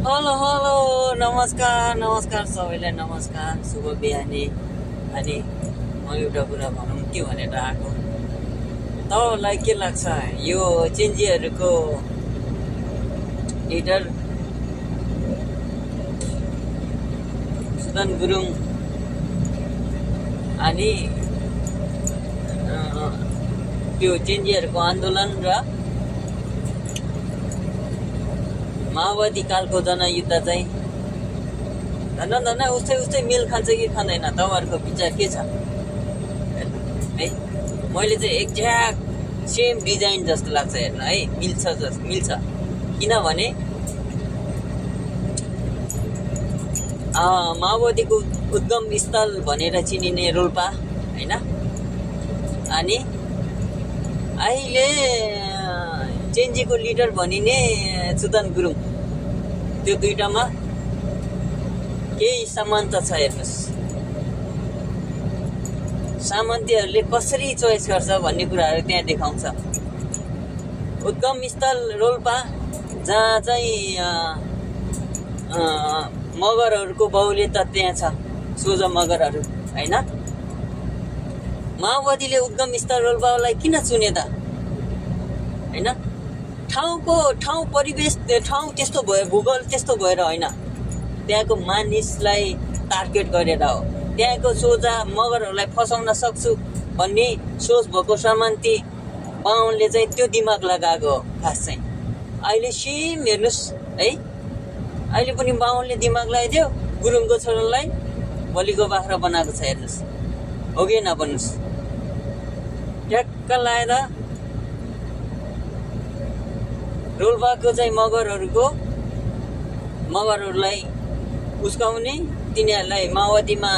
Hello hello नमस्कार नमस्कार सबैलाई नमस्कार शुभ बिहानी। अनि म एउटा कुरा भनौँ के भनेर आएको, तपाईँलाई के लाग्छ यो चेन्जीहरूको लिडर सुदन गुरुङ अनि त्यो चेन्जीहरूको आन्दोलन र माओवादी कालको जनयुद्ध चाहिँ धन्न उस्तै मेल खान्छ कि खाँदैन, तपाईँहरूको विचार के छ है? मैले चाहिँ एक्ज्याक्ट सेम डिजाइन जस्तो लाग्छ हेर्न है, मिल्छ किनभने माओवादीको उद्गम स्थल भनेर चिनिने रोल्पा होइन, अनि अहिले चेन्जीको लिडर भनिने सुदन गुरुङ, त्यो दुईटामा केही समानता छ हेर्नुहोस्। सामन्तीहरूले कसरी चोइस गर्छ भन्ने कुराहरू त्यहाँ देखाउँछ। उद्गम स्थल रोल्पा जहाँ चाहिँ मगरहरूको बाहुल्यता त्यहाँ छ, सोझो मगरहरू होइन। माओवादीले उद्गम स्थल रोल्पालाई किन चुने त होइन? ठाउँ परिवेश ठाउँ त्यस्तो भयो, भूगोल त्यस्तो भएर होइन, त्यहाँको मानिसलाई टार्गेट गरेर हो। त्यहाँको सोझा मगरहरूलाई फसाउन सक्छु भन्ने सोच भएको सामन्ती बाहुनले चाहिँ त्यो दिमाग लगाएको हो खास चाहिँ। अहिले सेम हेर्नुहोस् है, अहिले पनि बाहुनले दिमाग लगाइदियो, गुरुङको छोरालाई बलिको बाख्रा बनाएको छ हेर्नुहोस्, हो कि नभन्नुहोस्। ट्याक्क लगाएर रोल्पाको चाहिँ मगरहरूलाई उस्काउने, तिनीहरूलाई माओवादीमा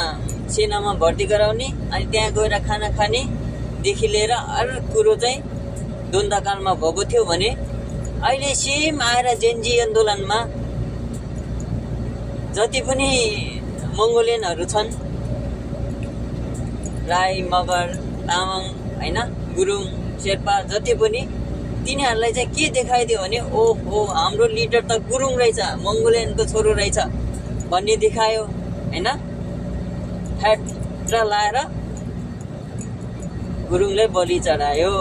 सेनामा भर्ती गराउने, अनि त्यहाँ गएर खाना खानेदेखि लिएर अरू कुरो चाहिँ द्वन्द्वकालमा भएको थियो भने अहिले सेम आएर जेन्जी आन्दोलनमा जति पनि मङ्गोलियनहरू छन्, राई मगर तामाङ होइन, गुरुङ शेर्पा जति पनि, तिनीहरूलाई चाहिँ के देखाइदियो भने ओहो हाम्रो लिडर त गुरुङ रहेछ, मङ्गोलियनको छोरो रहेछ भन्ने देखायो होइन। फ्याट्र लाएर गुरुङलाई बलि चढायो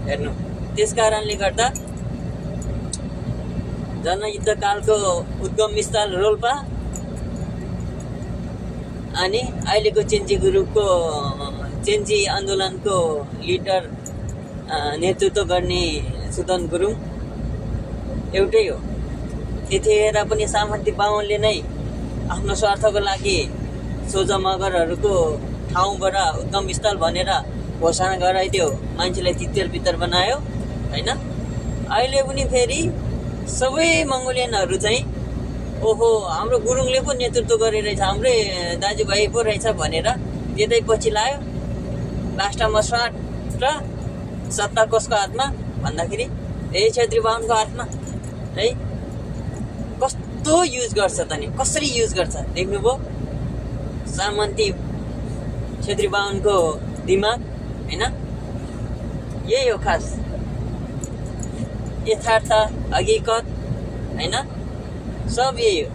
हेर्नु। त्यस कारणले गर्दा जनयुद्धकालको उद्गम स्थल रोल्पा अनि अहिलेको चेन्जी आन्दोलनको लिडर नेतृत्व गर्ने सुदन गुरुङ एउटै हो। त्यतिखेर पनि सामन्ती बाहुनले नै आफ्नो स्वार्थको लागि सोझा मगरहरूको ठाउँबाट उद्गम स्थल भनेर घोषणा गराइदियो, मान्छेलाई तितर बितर बनायो होइन। अहिले पनि फेरि सबै मङ्गोलियनहरू चाहिँ ओहो हाम्रो गुरुङले पो नेतृत्व गरिरहेछ, हाम्रै दाजुभाइ पो रहेछ भनेर त्यतै पछि लायो। लास्टमा स्वाट र सत्ता कसको हातमा भन्दाखेरि छेत्री बाहुनको हातमा है। कस्तो युज गर्छ त नि, कसरी युज गर्छ देख्नुभयो सामन्ती छेत्री बाहुनको दिमाग होइन। यही हो खास यथार्थ हकिकत होइन, सब यही हो।